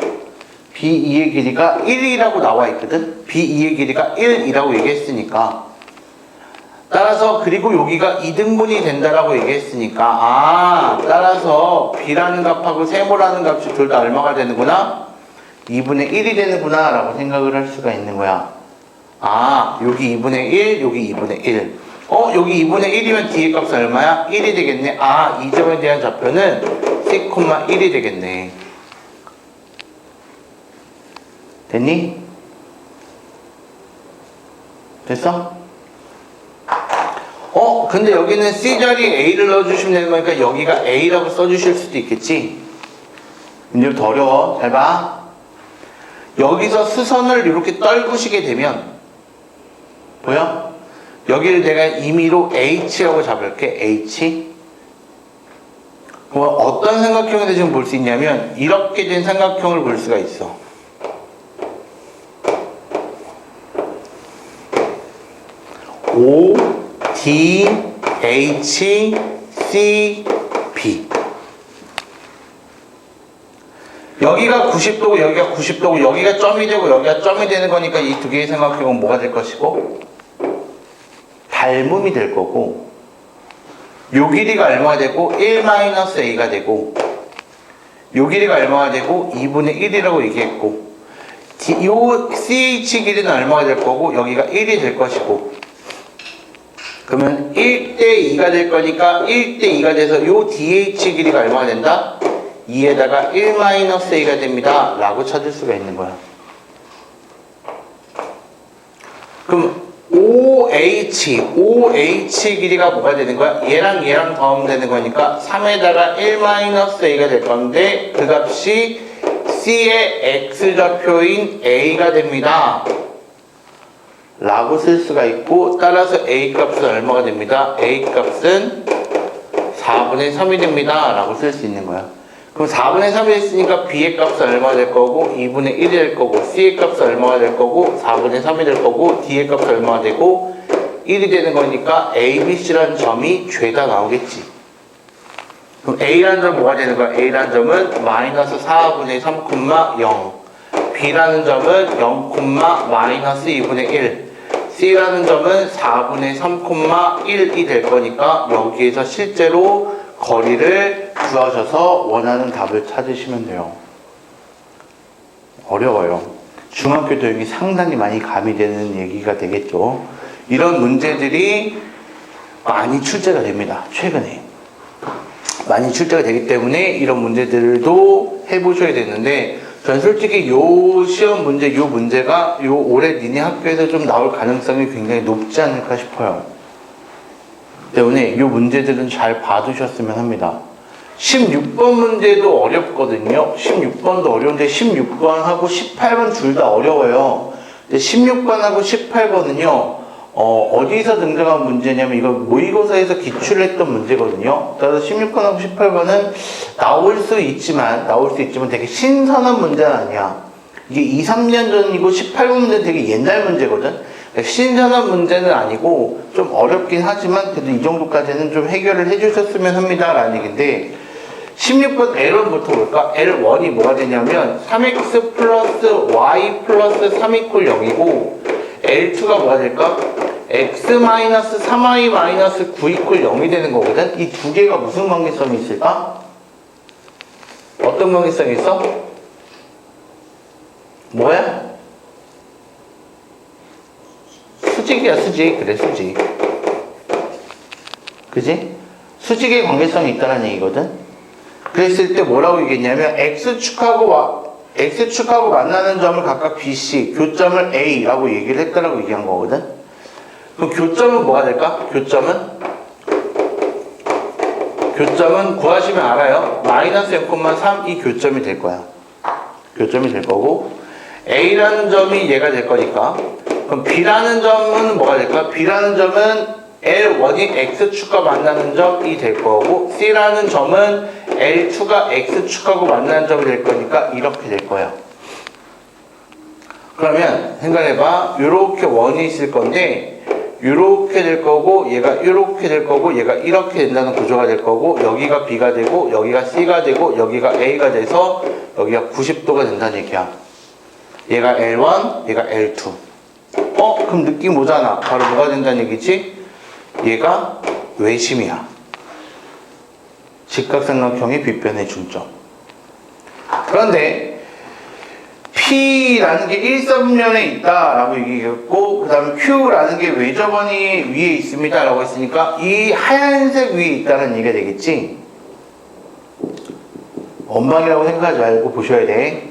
B2의 길이가 1이라고 나와 있거든. B2의 길이가 1이라고 얘기했으니까 따라서 그리고 여기가 2등분이 된다라고 얘기했으니까 따라서 B라는 값하고 세모라는 값이 둘 다 얼마가 되는구나? 2분의 1이 되는구나 라고 생각을 할 수가 있는 거야. 여기 2분의 1, 여기 2분의 1. 여기 2분의 1이면 D의 값은 얼마야? 1이 되겠네. 이 점에 대한 좌표는 C, 1이 되겠네. 됐니? 됐어? 근데 여기는 C 자리에 A를 넣어주시면 되는 거니까 여기가 A라고 써주실 수도 있겠지? 근데 더 어려워. 잘 봐. 여기서 수선을 이렇게 떨구시게 되면 보여? 여기를 내가 임의로 H라고 잡을게. H. 어떤 삼각형에 대해서 볼 수 있냐면 이렇게 된 삼각형을 볼 수가 있어. O, D, H, C, B. 여기가 90도고 여기가 90도고 여기가 점이 되고 여기가 점이 되는 거니까 이 두 개의 삼각형은 뭐가 될 것이고 닮음이 될 거고 요 길이가 얼마가 되고 1-A가 되고 요 길이가 얼마가 되고 2분의 1이라고 얘기했고 요 CH 길이는 얼마가 될 거고 여기가 1이 될 것이고 그러면 1대2가 될 거니까 1대2가 돼서 요 DH 길이가 얼마가 된다? 2에다가 1-A가 됩니다. 라고 찾을 수가 있는 거야. 그럼 OH 길이가 뭐가 되는 거야? 얘랑 더하면 되는 거니까 3에다가 1-A가 될 건데 그 값이 C의 X좌표인 A가 됩니다. 라고 쓸 수가 있고 따라서 A 값은 얼마가 됩니다? A 값은 4분의 3이 됩니다. 라고 쓸 수 있는 거야. 그럼 4분의 3이 됐으니까 B의 값은 얼마가 될 거고 2분의 1이 될 거고 C의 값은 얼마가 될 거고 4분의 3이 될 거고 D의 값은 얼마가 되고 1이 되는 거니까 A, B, C라는 점이 죄다 나오겠지. 그럼 A라는 점은 뭐가 되는 거야? A라는 점은 마이너스 4분의 3, 0 B라는 점은 0, 마이너스 2분의 1 C라는 점은 4분의 3, 1이 될 거니까 여기에서 실제로 거리를 구하셔서 원하는 답을 찾으시면 돼요. 어려워요. 중학교 교육이 상당히 많이 가미되는 얘기가 되겠죠. 이런 문제들이 많이 출제가 됩니다. 최근에. 많이 출제가 되기 때문에 이런 문제들도 해보셔야 되는데 전 솔직히 요 시험 문제, 요 문제가 요 올해 니네 학교에서 좀 나올 가능성이 굉장히 높지 않을까 싶어요. 때문에 이 문제들은 잘 봐두셨으면 합니다. 16번 문제도 어렵거든요. 16번도 어려운데 16번하고 18번 둘 다 어려워요. 근데 16번하고 18번은요. 어디서 등장한 문제냐면 이거 모의고사에서 기출을 했던 문제거든요. 따라서 16번하고 18번은 나올 수 있지만 되게 신선한 문제는 아니야. 이게 2, 3년 전이고 18번 문제는 되게 옛날 문제거든. 신선한 문제는 아니고 좀 어렵긴 하지만 그래도 이 정도까지는 좀 해결을 해주셨으면 합니다 라는 얘기인데 16번 L1부터 볼까? L1이 뭐가 되냐면 3x 플러스 y 플러스 3 이퀄 0이고 L2가 뭐가 될까? x 마이너스 3y 마이너스 9 이퀄 0이 되는 거거든? 이 두 개가 무슨 관계성이 있을까? 어떤 관계성이 있어? 뭐야? 수직이야, 수직. 그래, 수직. 그지? 수직의 관계성이 있다는 얘기거든? 그랬을 때 뭐라고 얘기했냐면, X축하고 만나는 점을 각각 BC, 교점을 A라고 얘기를 했다라고 얘기한 거거든? 그럼 교점은 뭐가 될까? 교점은 구하시면 알아요. 마이너스 0,3 이 교점이 될 거야. 교점이 될 거고, A라는 점이 얘가 될 거니까, 그럼 B라는 점은 뭐가 될까? B라는 점은 L1이 X축과 만나는 점이 될 거고 C라는 점은 L2가 X축하고 만나는 점이 될 거니까 이렇게 될 거예요. 그러면 생각해봐. 이렇게 원이 있을 건데 이렇게 될 거고 얘가 이렇게 될 거고 얘가 이렇게 된다는 구조가 될 거고 여기가 B가 되고 여기가 C가 되고 여기가 A가 돼서 여기가 90도가 된다는 얘기야. 얘가 L1, 얘가 L2. 그럼 느낌 오잖아. 바로 뭐가 된다는 얘기지? 얘가 외심이야. 직각삼각형의 빗변의 중점. 그런데 P라는 게 일선면에 있다라고 얘기했고 그 다음에 Q라는 게 외접원이 위에 있습니다 라고 했으니까 이 하얀색 위에 있다는 얘기가 되겠지? 원망이라고 생각하지 말고 보셔야 돼.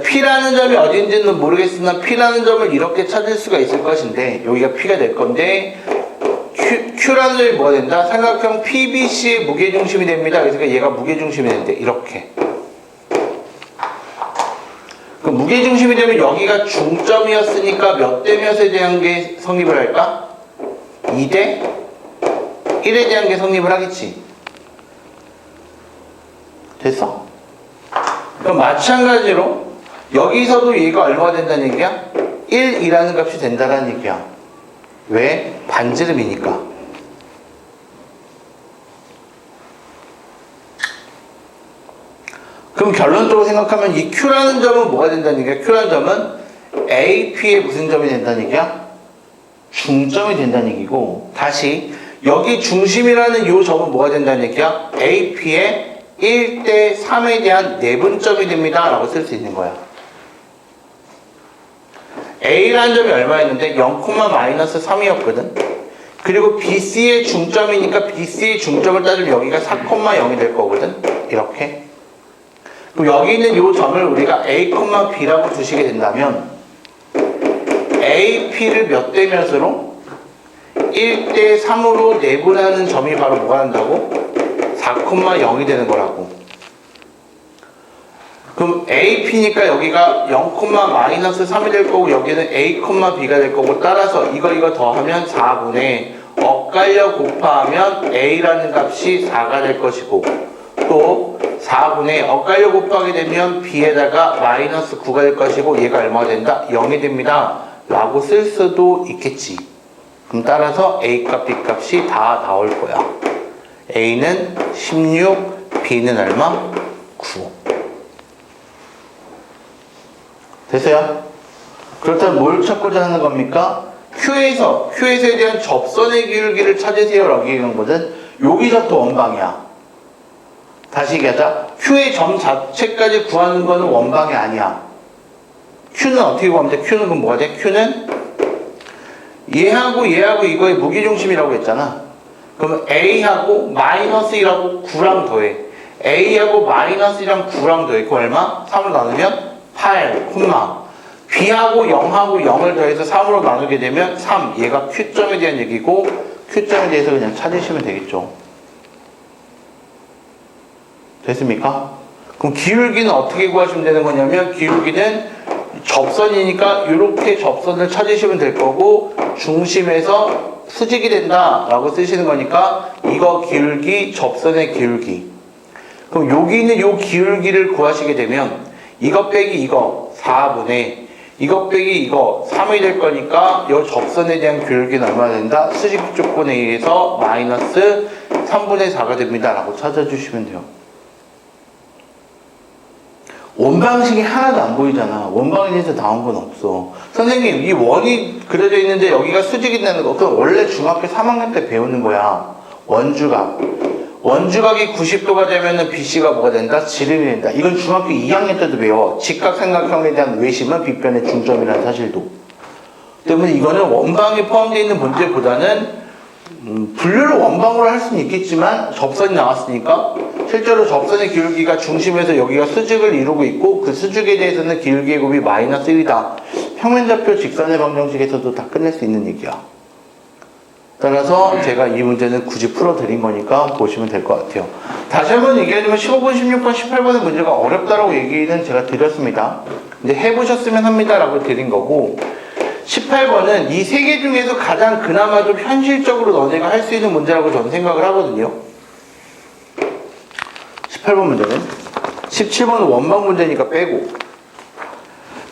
P라는 점이 어딘지는 모르겠으나 P라는 점을 이렇게 찾을 수가 있을 것인데 여기가 P가 될 건데 Q라는 점이 뭐가 된다? 삼각형 PBC의 무게중심이 됩니다. 그래서 얘가 무게중심이 된대. 이렇게. 그럼 무게중심이 되면 여기가 중점이었으니까 몇 대 몇에 대한 게 성립을 할까? 2대 1에 대한 게 성립을 하겠지. 됐어? 그럼 마찬가지로 여기서도 얘가 얼마가 된다는 얘기야? 1이라는 값이 된다는 얘기야. 왜? 반지름이니까. 그럼 결론적으로 생각하면 이 Q라는 점은 뭐가 된다는 얘기야? Q라는 점은 AP의 무슨 점이 된다는 얘기야? 중점이 된다는 얘기고 다시 여기 중심이라는 이 점은 뭐가 된다는 얘기야? AP의 1대 3에 대한 내분점이 됩니다 라고 쓸 수 있는 거야. A라는 점이 얼마였는데 0, 마이너스 3이었거든. 그리고 BC의 중점이니까 BC의 중점을 따지면 여기가 4,0이 될 거거든. 이렇게. 그럼 여기 있는 이 점을 우리가 A, B라고 두시게 된다면 AP를 몇 대 몇으로? 1대 3으로 내분하는 점이 바로 뭐가 된다고? 4,0이 되는 거라고. 그럼 AP니까 여기가 0,-3이 될 거고 여기는 A, B가 될 거고 따라서 이거 더하면 4분의 엇갈려 곱하면 A라는 값이 4가 될 것이고 또 4분의 엇갈려 곱하게 되면 B에다가 -9가 될 것이고 얘가 얼마가 된다? 0이 됩니다. 라고 쓸 수도 있겠지. 그럼 따라서 A 값, B 값이 다 나올 거야. A는 16, B는 얼마? 9. 됐어요? 그렇다면 뭘 찾고자 하는 겁니까? Q에서에 대한 접선의 기울기를 찾으세요 라고 얘기한 거거든. 여기서부터 원방이야. 다시 얘기하자. Q의 점 자체까지 구하는 거는 원방이 아니야. Q는 어떻게 구하면 돼? Q는 그럼 뭐가 돼? Q는 얘하고 이거의 무게중심이라고 했잖아. 그러면 A하고 -1하고 9랑 더해. A하고 -1이랑 9랑 더해. 그 얼마? 3으로 나누면 8, B하고 0을 더해서 3으로 나누게 되면 3. 얘가 Q점에 대한 얘기고 Q점에 대해서 그냥 찾으시면 되겠죠. 됐습니까? 그럼 기울기는 어떻게 구하시면 되는 거냐면 기울기는 접선이니까 이렇게 접선을 찾으시면 될 거고 중심에서 수직이 된다 라고 쓰시는 거니까 이거 기울기, 접선의 기울기. 그럼 여기 있는 요 기울기를 구하시게 되면 이거 빼기 이거 4분의 이거 빼기 이거 3이 될 거니까 이 접선에 대한 기울기는 얼마나 된다? 수직 조건에 의해서 -3분의 4가 됩니다 라고 찾아주시면 돼요. 원방식이 하나도 안 보이잖아. 원방에 대해서 나온 건 없어. 선생님 이 원이 그려져 있는데 여기가 수직이 되는 거 그건 원래 중학교 3학년 때 배우는 거야. 원주각이 90도가 되면은 BC가 뭐가 된다? 지름이 된다. 이건 중학교 2학년 때도 배워. 직각삼각형에 대한 외심은 B변의 중점이라는 사실도. 때문에 이거는 원방에 포함되어 있는 문제보다는 분류를 원방으로 할 수는 있겠지만 접선이 나왔으니까 실제로 접선의 기울기가 중심에서 여기가 수직을 이루고 있고 그 수직에 대해서는 기울기의 곱이 -1이다. 평면좌표 직선의 방정식에서도 다 끝낼 수 있는 얘기야. 따라서 제가 이 문제는 굳이 풀어드린 거니까 보시면 될 것 같아요. 다시 한번 얘기하자면 15번, 16번, 18번의 문제가 어렵다라고 얘기는 제가 드렸습니다. 이제 해보셨으면 합니다 라고 드린 거고 18번은 이 세 개 중에서 가장 그나마 좀 현실적으로 너네가 할 수 있는 문제라고 저는 생각을 하거든요. 18번 문제는 17번은 원방 문제니까 빼고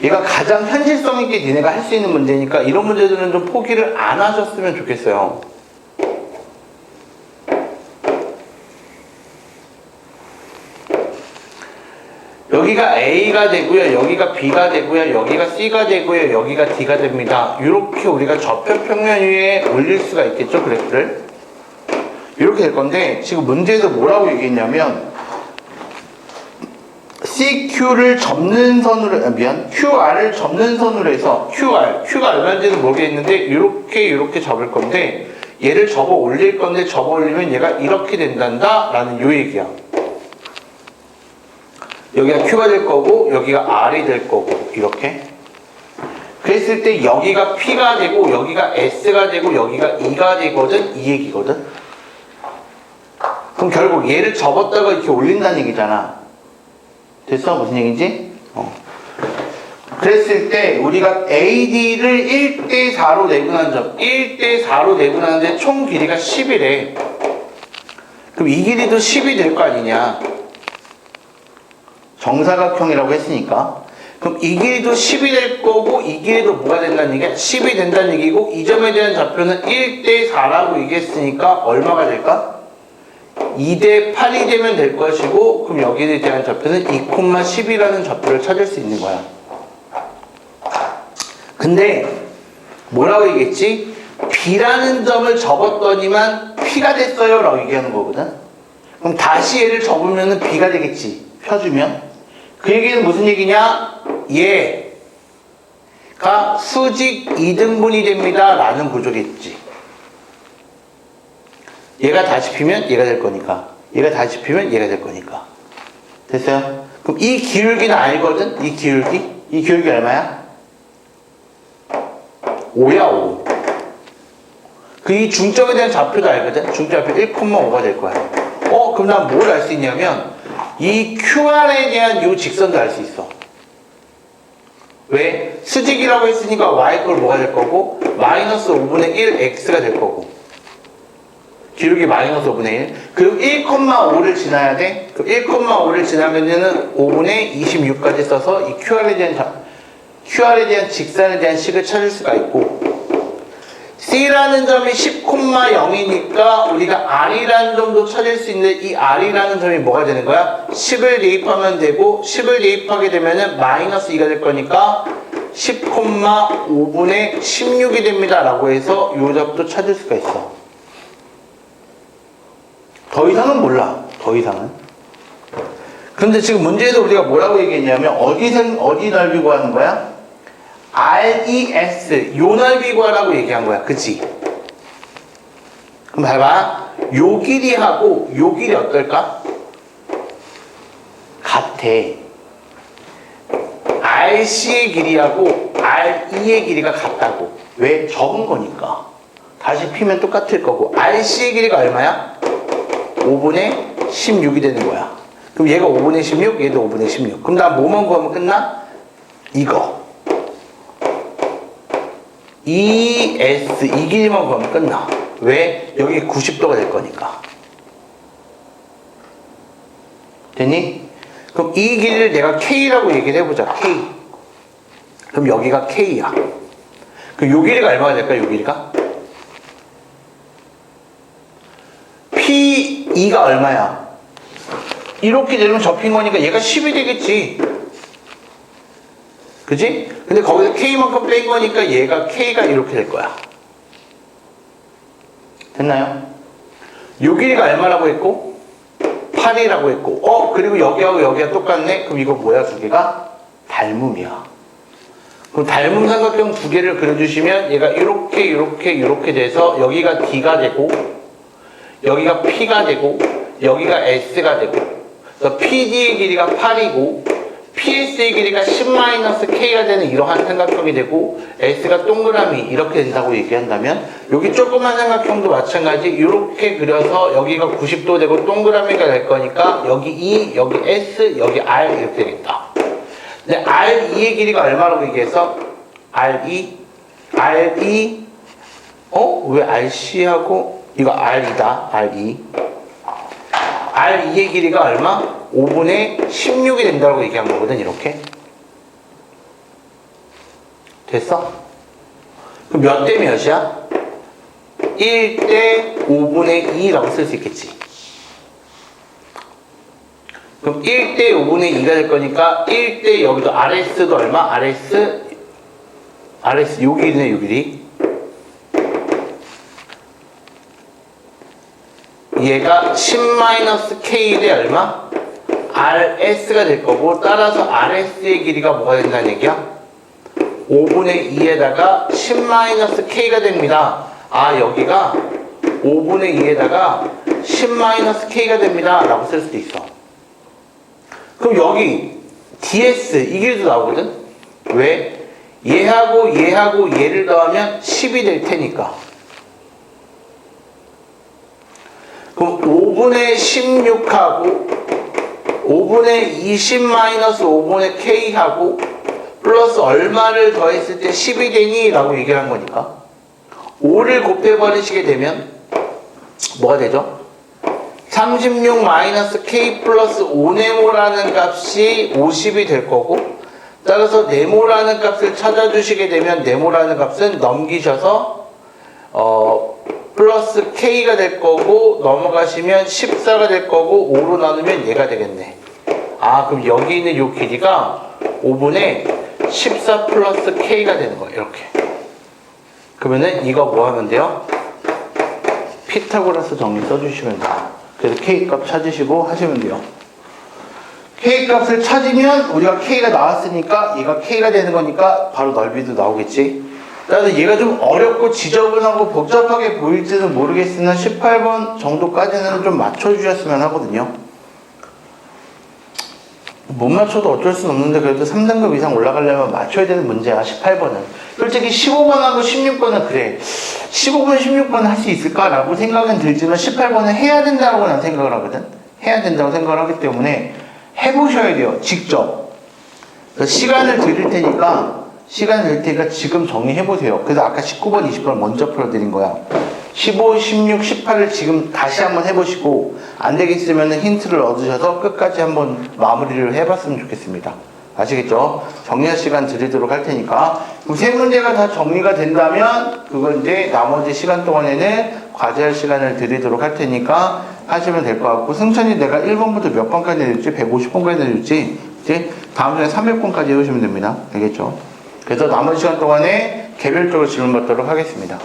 얘가 가장 현실성 있게 니네가 할 수 있는 문제니까 이런 문제들은 좀 포기를 안 하셨으면 좋겠어요. 여기가 A가 되고요, 여기가 B가 되고요, 여기가 C가 되고요, 여기가 D가 됩니다. 이렇게 우리가 좌표 평면 위에 올릴 수가 있겠죠, 그래프를? 이렇게 될 건데 지금 문제에서 뭐라고 얘기했냐면 CQ를 접는 선으로, QR을 접는 선으로 해서 Q가 얼마인지는 모르겠는데 이렇게 접을 건데 얘를 접어 올릴 건데 접어 올리면 얘가 이렇게 된단다 라는 요 얘기야. 여기가 Q가 될 거고 여기가 R이 될 거고 이렇게 그랬을 때 여기가 P가 되고 여기가 S가 되고 여기가 E가 되거든. 이 얘기거든. 그럼 결국 얘를 접었다가 이렇게 올린다는 얘기잖아. 됐어? 무슨 얘기인지? 그랬을 때 우리가 AD를 1대4로 내분한 점 1대4로 내분하는데 총 길이가 10이래. 그럼 이 길이도 10이 될 거 아니냐. 정사각형이라고 했으니까. 그럼 이 길이도 10이 될 거고 이 길이도 뭐가 된다는 얘기야? 10이 된다는 얘기고 이 점에 대한 좌표는 1대4라고 얘기했으니까 얼마가 될까? 2대8이 되면 될 것이고 그럼 여기에 대한 좌표는 2,10이라는 좌표를 찾을 수 있는 거야. 근데 뭐라고 얘기했지? B라는 점을 접었더니만 P가 됐어요 라고 얘기하는 거거든. 그럼 다시 얘를 접으면 B가 되겠지. 펴주면. 그 얘기는 무슨 얘기냐? 얘가 수직 2등분이 됩니다 라는 구조겠지. 얘가 다시 피면 얘가 될 거니까. 얘가 다시 피면 얘가 될 거니까. 됐어요? 그럼 이 기울기는 알거든? 이 기울기? 이 기울기 얼마야? 5야, 5. 그 이 중점에 대한 좌표도 알거든? 중점표 1,5가 될 거야. 그럼 난 뭘 알 수 있냐면, 이 QR에 대한 이 직선도 알 수 있어. 왜? 수직이라고 했으니까 Y꼴 뭐가 될 거고, 마이너스 5분의 1 X가 될 거고. 기울기 마이너스 5분의 1. 그리고 1,5를 지나야 돼. 그 1,5를 지나면은 5분의 26까지 써서 이 QR에 대한 직선에 대한 식을 찾을 수가 있고, C라는 점이 10,0이니까 우리가 R이라는 점도 찾을 수 있는데, 이 R이라는 점이 뭐가 되는 거야? 10을 대입하면 되고, 10을 대입하게 되면은 마이너스 2가 될 거니까 10,5분의 16이 됩니다 라고 해서 요 점도 찾을 수가 있어. 더 이상은 몰라. 더 이상은. 그런데 지금 문제에서 우리가 뭐라고 얘기했냐면, 어디 넓이 구하는 거야? RES, 요 넓이 구하라고 얘기한 거야. 그치? 그럼 봐봐. 요 길이하고 요 길이 어떨까? 같아. RC의 길이하고 RE의 길이가 같다고. 왜? 적은 거니까. 다시 피면 똑같을 거고. RC의 길이가 얼마야? 5분의 16이 되는 거야. 그럼 얘가 5분의 16, 얘도 5분의 16. 그럼 나 뭐만 구하면 끝나? 이거. ES, 이 길이만 구하면 끝나. 왜? 여기 90도가 될 거니까. 됐니? 그럼 이 길이를 내가 K라고 얘기를 해보자. K. 그럼 여기가 K야. 그럼 요 길이가 얼마가 될까? 요 길이가? P2가 얼마야? 이렇게 되면 접힌 거니까 얘가 10이 되겠지. 그지? 근데 거기서 K만큼 뺀 거니까 얘가 K가 이렇게 될 거야. 됐나요? 요 길이가 얼마라고 했고? 8이라고 했고, 그리고 여기하고 여기가 똑같네? 그럼 이거 뭐야, 두 개가? 닮음이야. 그럼 닮음 삼각형 두 개를 그려주시면 얘가 이렇게 돼서 여기가 D가 되고, 여기가 P가 되고, 여기가 S가 되고, 그래서 PD의 길이가 8이고, PS의 길이가 10-K가 되는 이러한 삼각형이 되고, S가 동그라미 이렇게 된다고 얘기한다면, 여기 조그만 삼각형도 마찬가지 이렇게 그려서 여기가 90도 되고 동그라미가 될 거니까 여기 E, 여기 S, 여기 R 이렇게 되겠다. 근데 RE의 길이가 얼마라고 얘기해서? RE, 왜 RC하고 이거 R이다, RE. RE의 길이가 얼마? 5분의 16이 된다고 얘기한 거거든, 이렇게. 됐어? 그럼 몇 대 몇이야? 1대 5분의 2라고 쓸 수 있겠지. 그럼 1대 5분의 2가 될 거니까 1대 여기도 RS도 얼마? RS 요 길이네, 요 길이. 얘가 10-K 대 얼마? RS가 될 거고, 따라서 RS의 길이가 뭐가 된다는 얘기야? 5분의 2에다가 10-K가 됩니다. 여기가 5분의 2에다가 10-K가 됩니다 라고 쓸 수도 있어. 그럼 여기 DS 이 길이도 나오거든? 왜? 얘하고 얘를 더하면 10이 될 테니까. 그럼 5분의 16하고 5분의 20-5분의 K하고 플러스 얼마를 더했을 때 10이 되니? 라고 얘기를 한 거니까 5를 곱해버리시게 되면 뭐가 되죠? 36-K 플러스 5네모라는 값이 50이 될 거고, 따라서 네모라는 값을 찾아주시게 되면 네모라는 값은 넘기셔서 플러스 K가 될 거고, 넘어가시면 14가 될 거고, 5로 나누면 얘가 되겠네. 그럼 여기 있는 요 길이가 5분의 14 플러스 K가 되는 거예요. 이렇게. 그러면은 이거 뭐 하면 돼요? 피타고라스 정리 써주시면 돼요. 그래서 K 값 찾으시고 하시면 돼요. K 값을 찾으면 우리가 K가 나왔으니까 얘가 K가 되는 거니까 바로 넓이도 나오겠지. 따라서 얘가 좀 어렵고 지저분하고 복잡하게 보일지는 모르겠으나 18번 정도까지는 좀 맞춰주셨으면 하거든요. 못 맞춰도 어쩔 수는 없는데 그래도 3등급 이상 올라가려면 맞춰야 되는 문제야. 18번은 솔직히 15번하고 16번은 그래 15번 16번 할 수 있을까 라고 생각은 들지만 18번은 해야 된다고 난 생각을 하거든. 해야 된다고 생각을 하기 때문에 해보셔야 돼요. 직접 시간을 드릴 테니까 지금 정리해보세요. 그래서 아까 19번 20번을 먼저 풀어드린 거야. 15, 16, 18을 지금 다시 한번 해보시고 안 되겠으면 힌트를 얻으셔서 끝까지 한번 마무리를 해봤으면 좋겠습니다. 아시겠죠? 정리할 시간 드리도록 할 테니까 그럼 세 문제가 다 정리가 된다면 그건 이제 나머지 시간 동안에는 과제할 시간을 드리도록 할 테니까 하시면 될 것 같고 승천이 내가 1번부터 몇 번까지 내줄지 150번까지 내줄지 이제 다음 시간에 300번까지 해오시면 됩니다. 알겠죠? 그래서 남은 시간 동안에 개별적으로 질문 받도록 하겠습니다.